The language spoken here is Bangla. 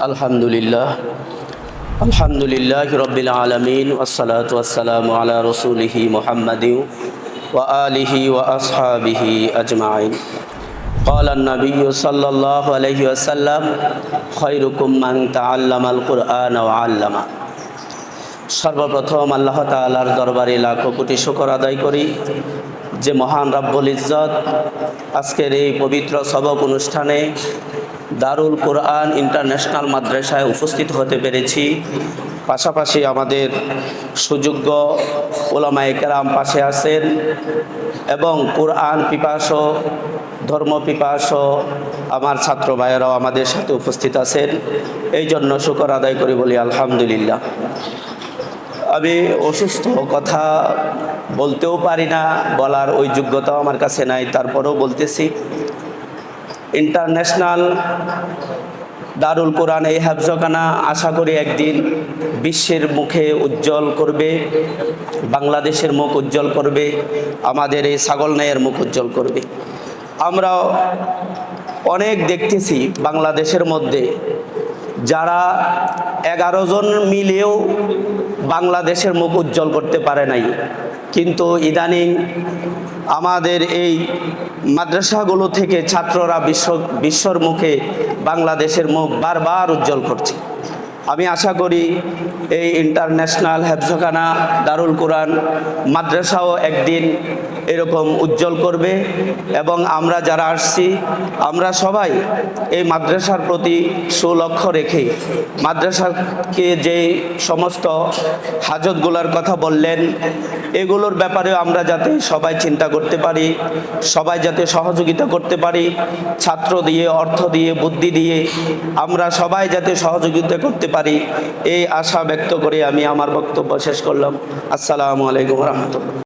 আলহামদুলিল্লাহ রব্বিল আলামিন ওয়াসসালাতু ওয়াসসালামু আলা রাসূলিহি মুহাম্মাদিন ওয়া আলিহি ওয়া আসহাবিহি আজমাইন। قال النبي صلى الله عليه وسلم خيركم من تعلم القرآن وعلمه। সর্বপ্রথম আল্লাহ তাআলার দরবারে লাখো কোটি শুকর আদায় করি যে মহান রব্বুল ইজ্জত আজকের এই পবিত্র সবক অনুষ্ঠানে দারুল কোরআন ইন্টারন্যাশনাল মাদ্রাসায় উপস্থিত হতে পেরেছি। পাশাপাশি আমাদের সুযোগ্য উলামায়ে কেরাম পাশে আছেন এবং কোরআন পিপাসু ধর্ম পিপাসু আমার ছাত্র ভাইয়েরাও আমাদের সাথে উপস্থিত আছেন। এই জন্য শুকর আদায় করি বলি আলহামদুলিল্লাহ। আমি অসুস্থ, কথা বলতেও পারি না, বলার ওই যোগ্যতাও আমার কাছে নাই, তারপরেও বলতেছি। ইন্টারন্যাশনাল দারুল কোরআন এই হাফজখানা আশা করি একদিন বিশ্বের মুখে উজ্জ্বল করবে, বাংলাদেশের মুখ উজ্জ্বল করবে, আমাদের এই ছাগলনাইয়ের মুখ উজ্জ্বল করবে। আমরা অনেক দেখতেছি বাংলাদেশের মধ্যে যারা 11 জন মিলেও বাংলাদেশের মুখ উজ্জ্বল করতে পারে নাই, কিন্তু ইদানিং আমাদের এই মাদ্রাসাগুলো থেকে ছাত্ররা বিশ্বর মুখে বাংলাদেশের মুখ বারবার উজ্জ্বল করছে। আমি আশা করি এই ইন্টারন্যাশনাল হেফজখানা দারুল কোরআন মাদ্রাসাও একদিন এরকম উজ্জ্বল করবে এবং আমরা যারা আসছি আমরা সবাই এই মাদ্রাসার প্রতি সুলক্ষ্য রেখে মাদ্রাসাকে যে সমস্ত হাজতগুলোর কথা বললেন এগুলোর ব্যাপারেও আমরা যাতে সবাই চিন্তা করতে পারি, সবাই যাতে সহযোগিতা করতে পারি, ছাত্র দিয়ে, অর্থ দিয়ে, বুদ্ধি দিয়ে আমরা সবাই যাতে সহযোগিতা করতে পারি, এই আশা ব্যক্ত করে আমি আমার বক্তব্য শেষ করলাম। আসসালামু আলাইকুম ওয়া রাহমাতুল্লাহ।